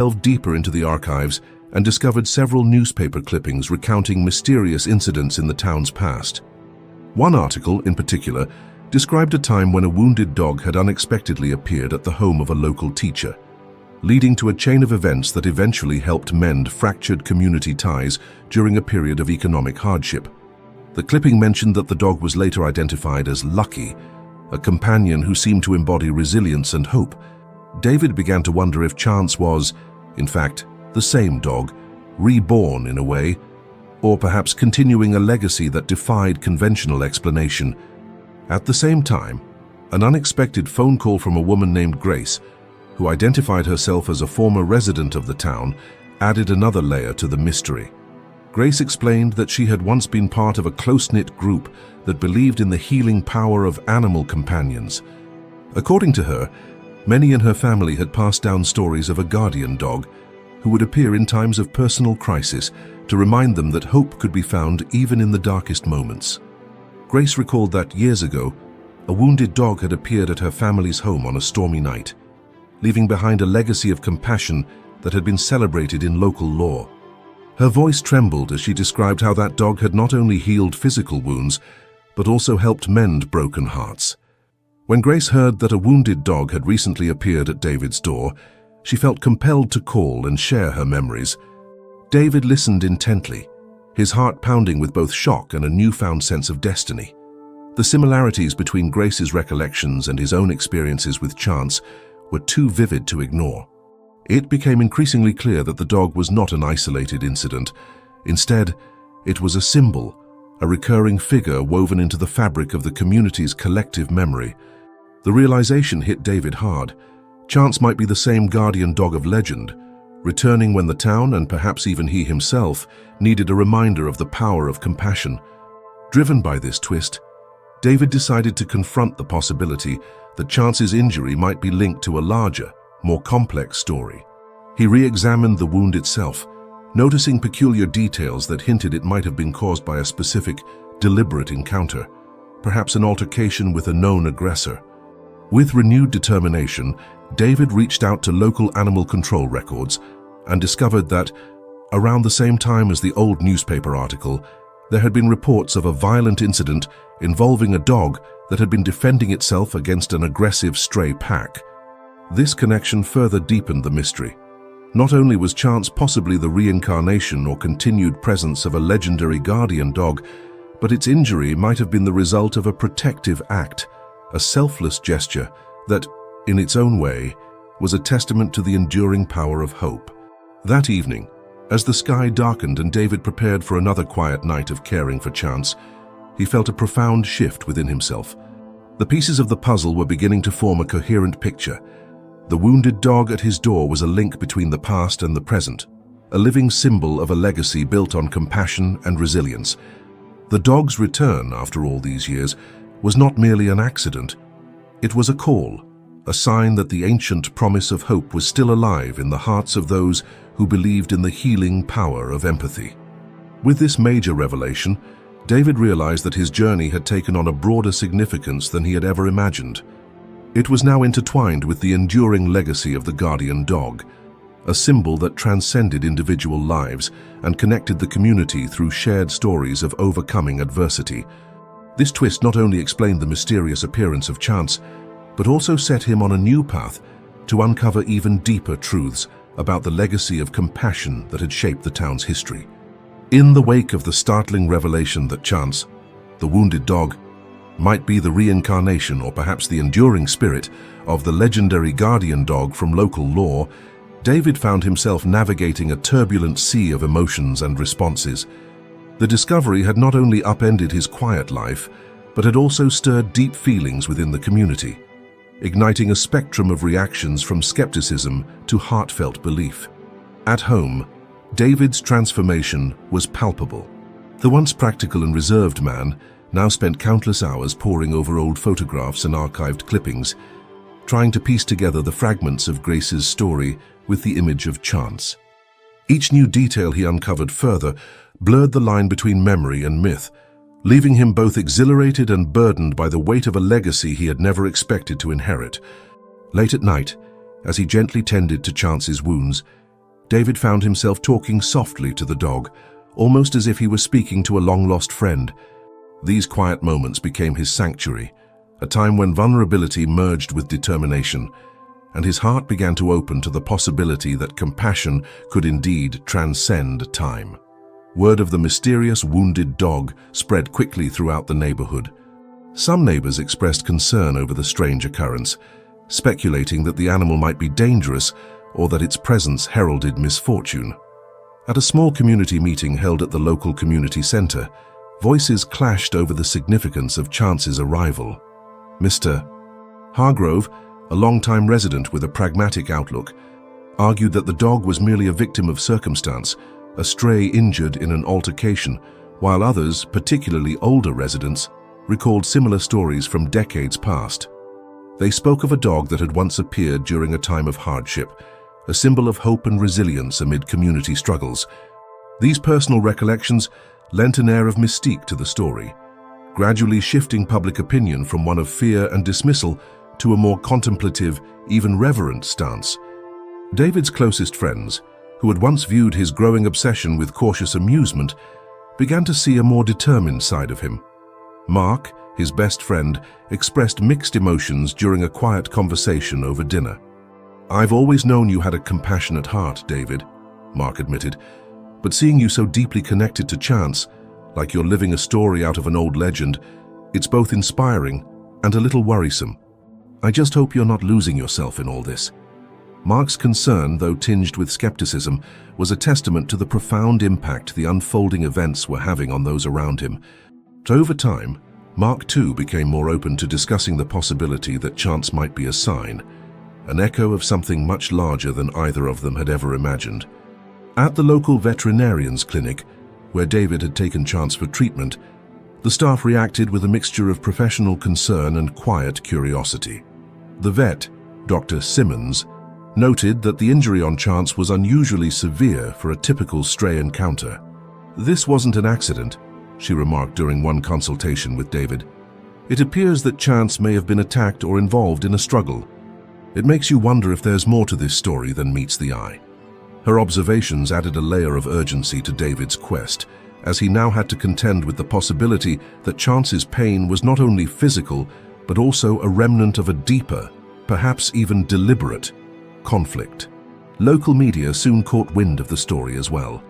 delved deeper into the archives and discovered several newspaper clippings recounting mysterious incidents in the town's past. One article, in particular, described a time when a wounded dog had unexpectedly appeared at the home of a local teacher, leading to a chain of events that eventually helped mend fractured community ties during a period of economic hardship. The clipping mentioned that the dog was later identified as Lucky, a companion who seemed to embody resilience and hope. David began to wonder if Chance was, in fact, the same dog, reborn in a way, or perhaps continuing a legacy that defied conventional explanation. At the same time, an unexpected phone call from a woman named Grace, who identified herself as a former resident of the town, added another layer to the mystery. Grace explained that she had once been part of a close-knit group that believed in the healing power of animal companions. According to her, many in her family had passed down stories of a guardian dog who would appear in times of personal crisis to remind them that hope could be found even in the darkest moments. Grace recalled that years ago, a wounded dog had appeared at her family's home on a stormy night, leaving behind a legacy of compassion that had been celebrated in local lore. Her voice trembled as she described how that dog had not only healed physical wounds, but also helped mend broken hearts. When Grace heard that a wounded dog had recently appeared at David's door, she felt compelled to call and share her memories. David listened intently, his heart pounding with both shock and a newfound sense of destiny. The similarities between Grace's recollections and his own experiences with Chance were too vivid to ignore. It became increasingly clear that the dog was not an isolated incident. Instead, it was a symbol, a recurring figure woven into the fabric of the community's collective memory. The realization hit David hard. Chance might be the same guardian dog of legend, returning when the town, and perhaps even he himself, needed a reminder of the power of compassion. Driven by this twist, David decided to confront the possibility that Chance's injury might be linked to a larger, more complex story. He re-examined the wound itself, noticing peculiar details that hinted it might have been caused by a specific, deliberate encounter, perhaps an altercation with a known aggressor. With renewed determination, David reached out to local animal control records and discovered that, around the same time as the old newspaper article, there had been reports of a violent incident involving a dog that had been defending itself against an aggressive stray pack. This connection further deepened the mystery. Not only was Chance possibly the reincarnation or continued presence of a legendary guardian dog, but its injury might have been the result of a protective act, a selfless gesture that, in its own way, was a testament to the enduring power of hope. That evening, as the sky darkened and David prepared for another quiet night of caring for Chance, he felt a profound shift within himself. The pieces of the puzzle were beginning to form a coherent picture. The wounded dog at his door was a link between the past and the present, a living symbol of a legacy built on compassion and resilience. The dog's return, after all these years, was not merely an accident. It was a call, a sign that the ancient promise of hope was still alive in the hearts of those who believed in the healing power of empathy. With this major revelation, David realized that his journey had taken on a broader significance than he had ever imagined. It was now intertwined with the enduring legacy of the guardian dog, a symbol that transcended individual lives and connected the community through shared stories of overcoming adversity. This twist not only explained the mysterious appearance of Chance, but also set him on a new path to uncover even deeper truths about the legacy of compassion that had shaped the town's history. In the wake of the startling revelation that Chance, the wounded dog, might be the reincarnation or perhaps the enduring spirit of the legendary guardian dog from local lore, David found himself navigating a turbulent sea of emotions and responses. The discovery had not only upended his quiet life, but had also stirred deep feelings within the community, igniting a spectrum of reactions from skepticism to heartfelt belief. At home, David's transformation was palpable. The once practical and reserved man now spent countless hours poring over old photographs and archived clippings, trying to piece together the fragments of Grace's story with the image of Chance. Each new detail he uncovered further blurred the line between memory and myth, leaving him both exhilarated and burdened by the weight of a legacy he had never expected to inherit. Late at night, as he gently tended to Chance's wounds, David found himself talking softly to the dog, almost as if he were speaking to a long-lost friend. These quiet moments became his sanctuary, a time when vulnerability merged with determination, and his heart began to open to the possibility that compassion could indeed transcend time. Word of the mysterious wounded dog spread quickly throughout the neighborhood. Some neighbors expressed concern over the strange occurrence, speculating that the animal might be dangerous or that its presence heralded misfortune. At a small community meeting held at the local community center, voices clashed over the significance of Chance's arrival. Mr. Hargrove, a longtime resident with a pragmatic outlook, argued that the dog was merely a victim of circumstance, a stray injured in an altercation, while others, particularly older residents, recalled similar stories from decades past. They spoke of a dog that had once appeared during a time of hardship, a symbol of hope and resilience amid community struggles. These personal recollections lent an air of mystique to the story, gradually shifting public opinion from one of fear and dismissal to a more contemplative, even reverent stance. David's closest friends, who had once viewed his growing obsession with cautious amusement, began to see a more determined side of him. Mark, his best friend, expressed mixed emotions during a quiet conversation over dinner. "I've always known you had a compassionate heart, David," Mark admitted, "but seeing you so deeply connected to Chance, like you're living a story out of an old legend, it's both inspiring and a little worrisome. I just hope you're not losing yourself in all this." Mark's concern, though tinged with skepticism, was a testament to the profound impact the unfolding events were having on those around him. So over time, Mark too became more open to discussing the possibility that Chance might be a sign, an echo of something much larger than either of them had ever imagined. At the local veterinarian's clinic, where David had taken Chance for treatment, the staff reacted with a mixture of professional concern and quiet curiosity. The vet, Dr. Simmons, noted that the injury on Chance was unusually severe for a typical stray encounter. "This wasn't an accident," she remarked during one consultation with David. "It appears that Chance may have been attacked or involved in a struggle. It makes you wonder if there's more to this story than meets the eye." Her observations added a layer of urgency to David's quest, as he now had to contend with the possibility that Chance's pain was not only physical, but also a remnant of a deeper, perhaps even deliberate, conflict. Local media soon caught wind of the story as well.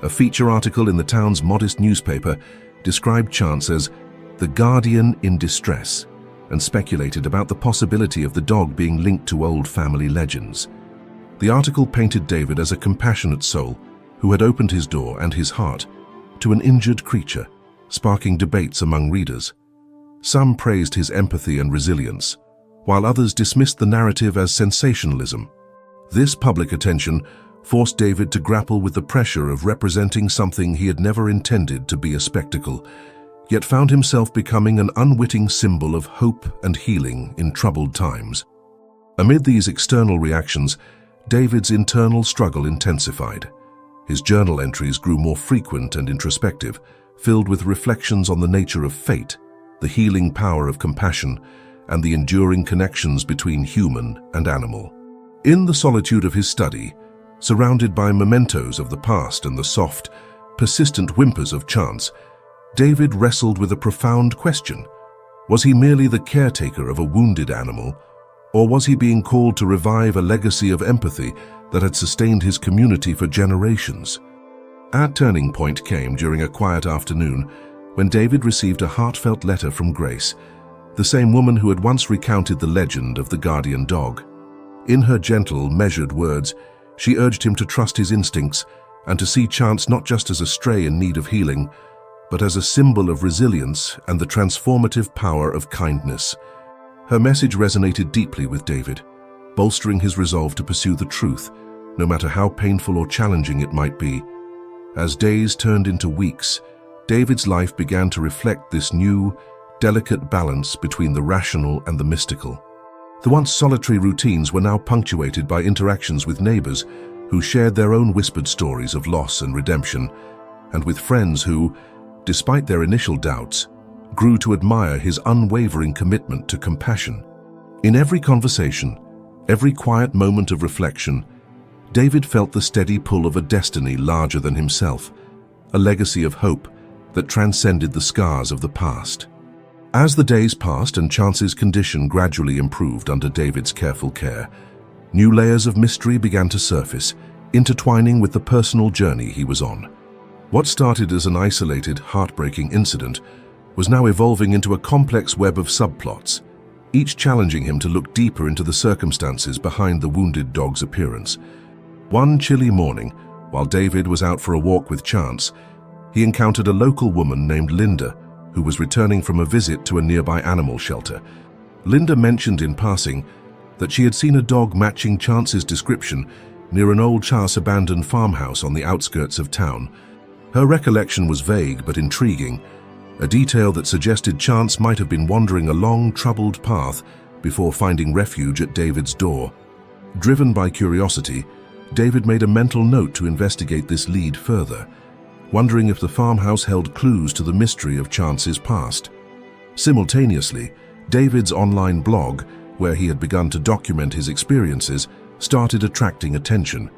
A feature article in the town's modest newspaper described Chance as the guardian in distress and speculated about the possibility of the dog being linked to old family legends. The article painted David as a compassionate soul who had opened his door and his heart to an injured creature, sparking debates among readers. Some praised his empathy and resilience, while others dismissed the narrative as sensationalism. This public attention forced David to grapple with the pressure of representing something he had never intended to be a spectacle, yet found himself becoming an unwitting symbol of hope and healing in troubled times. Amid these external reactions, David's internal struggle intensified. His journal entries grew more frequent and introspective, filled with reflections on the nature of fate, the healing power of compassion, and the enduring connections between human and animal. In the solitude of his study, surrounded by mementos of the past and the soft, persistent whimpers of Chance, David wrestled with a profound question. Was he merely the caretaker of a wounded animal, or was he being called to revive a legacy of empathy that had sustained his community for generations? A turning point came during a quiet afternoon when David received a heartfelt letter from Grace, the same woman who had once recounted the legend of the guardian dog. In her gentle, measured words, she urged him to trust his instincts and to see Chance not just as a stray in need of healing, but as a symbol of resilience and the transformative power of kindness. Her message resonated deeply with David, bolstering his resolve to pursue the truth, no matter how painful or challenging it might be. As days turned into weeks, David's life began to reflect this new, delicate balance between the rational and the mystical. The once solitary routines were now punctuated by interactions with neighbors who shared their own whispered stories of loss and redemption, and with friends who, despite their initial doubts, grew to admire his unwavering commitment to compassion. In every conversation, every quiet moment of reflection, David felt the steady pull of a destiny larger than himself, a legacy of hope that transcended the scars of the past. As the days passed and Chance's condition gradually improved under David's careful care, new layers of mystery began to surface, intertwining with the personal journey he was on. What started as an isolated, heartbreaking incident was now evolving into a complex web of subplots, each challenging him to look deeper into the circumstances behind the wounded dog's appearance. One chilly morning, while David was out for a walk with Chance, he encountered a local woman named Linda, who was returning from a visit to a nearby animal shelter. Linda mentioned in passing that she had seen a dog matching Chance's description near an old Chance abandoned farmhouse on the outskirts of town. Her recollection was vague but intriguing, a detail that suggested Chance might have been wandering a long, troubled path before finding refuge at David's door. Driven by curiosity, David made a mental note to investigate this lead further, wondering if the farmhouse held clues to the mystery of Chance's past. Simultaneously, David's online blog, where he had begun to document his experiences, started attracting attention.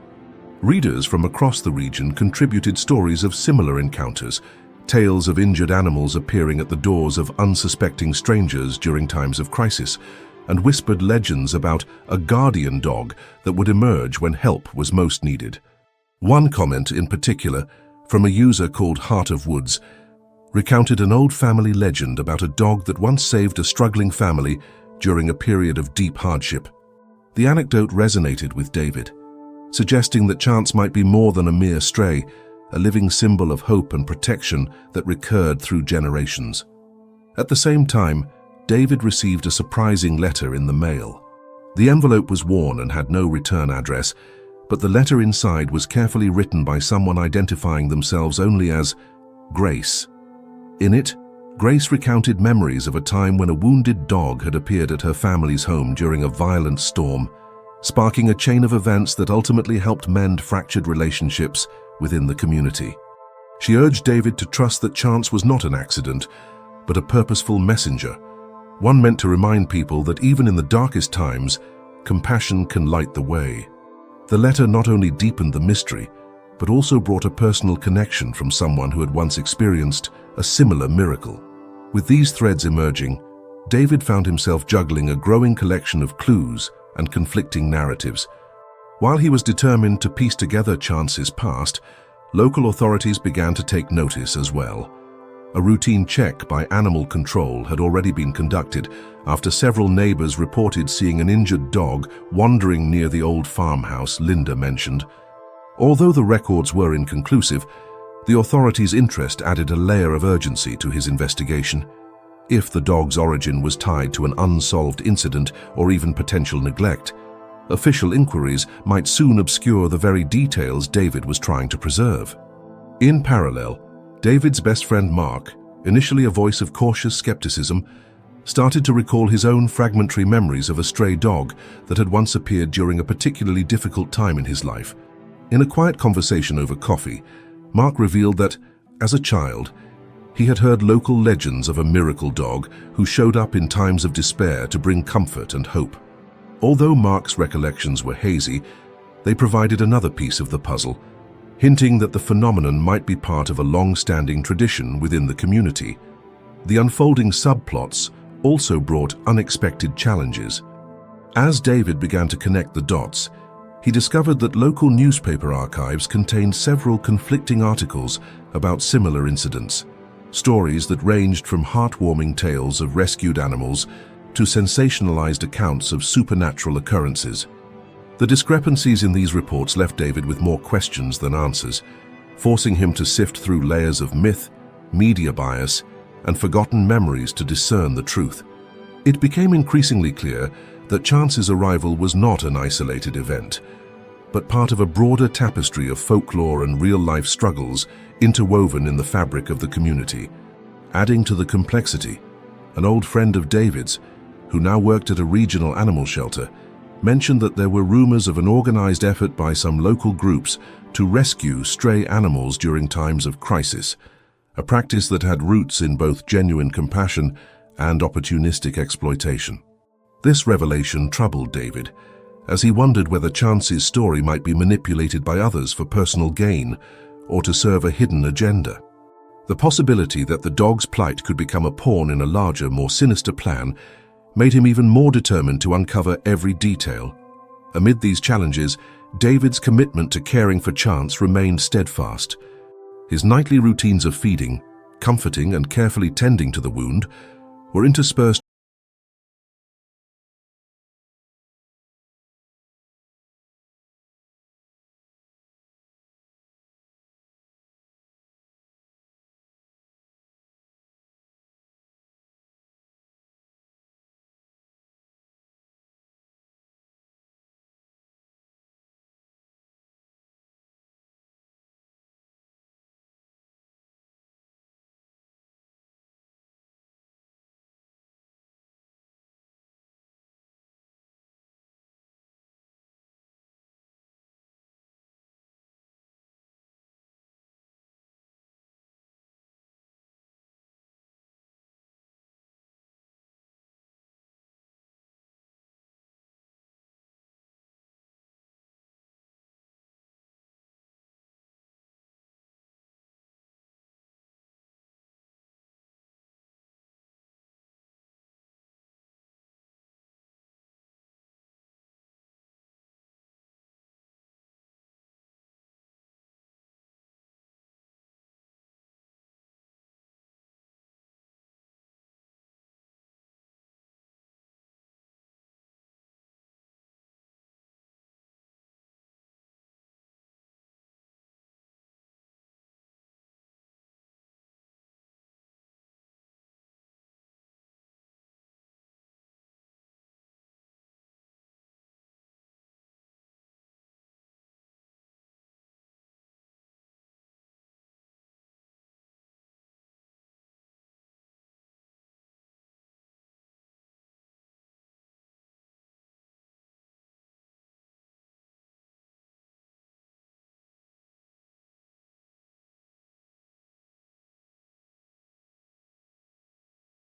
Readers from across the region contributed stories of similar encounters, tales of injured animals appearing at the doors of unsuspecting strangers during times of crisis, and whispered legends about a guardian dog that would emerge when help was most needed. One comment in particular, from a user called Heart of Woods, recounted an old family legend about a dog that once saved a struggling family during a period of deep hardship. The anecdote resonated with David, suggesting that Chance might be more than a mere stray, a living symbol of hope and protection that recurred through generations. At the same time, David received a surprising letter in the mail. The envelope was worn and had no return address, but the letter inside was carefully written by someone identifying themselves only as Grace. In it, Grace recounted memories of a time when a wounded dog had appeared at her family's home during a violent storm, sparking a chain of events that ultimately helped mend fractured relationships within the community. She urged David to trust that Chance was not an accident, but a purposeful messenger, one meant to remind people that even in the darkest times, compassion can light the way. The letter not only deepened the mystery, but also brought a personal connection from someone who had once experienced a similar miracle. With these threads emerging, David found himself juggling a growing collection of clues and conflicting narratives. While he was determined to piece together Chance's past, local authorities began to take notice as well. A routine check by animal control had already been conducted after several neighbors reported seeing an injured dog wandering near the old farmhouse Linda mentioned. Although the records were inconclusive, the authorities' interest added a layer of urgency to his investigation. If the dog's origin was tied to an unsolved incident or even potential neglect, official inquiries might soon obscure the very details David was trying to preserve. In parallel, David's best friend Mark, initially a voice of cautious skepticism, started to recall his own fragmentary memories of a stray dog that had once appeared during a particularly difficult time in his life. In a quiet conversation over coffee, Mark revealed that, as a child, he had heard local legends of a miracle dog who showed up in times of despair to bring comfort and hope. Although Mark's recollections were hazy, they provided another piece of the puzzle, hinting that the phenomenon might be part of a long-standing tradition within the community. The unfolding subplots also brought unexpected challenges. As David began to connect the dots, he discovered that local newspaper archives contained several conflicting articles about similar incidents, stories that ranged from heartwarming tales of rescued animals to sensationalized accounts of supernatural occurrences. The discrepancies in these reports left David with more questions than answers, forcing him to sift through layers of myth, media bias, and forgotten memories to discern the truth. It became increasingly clear that Chance's arrival was not an isolated event, but part of a broader tapestry of folklore and real-life struggles interwoven in the fabric of the community. Adding to the complexity, an old friend of David's, who now worked at a regional animal shelter, mentioned that there were rumors of an organized effort by some local groups to rescue stray animals during times of crisis, a practice that had roots in both genuine compassion and opportunistic exploitation. This revelation troubled David, as he wondered whether Chance's story might be manipulated by others for personal gain or to serve a hidden agenda. The possibility that the dog's plight could become a pawn in a larger, more sinister plan made him even more determined to uncover every detail. Amid these challenges, David's commitment to caring for Chance remained steadfast. His nightly routines of feeding, comforting, and carefully tending to the wound were interspersed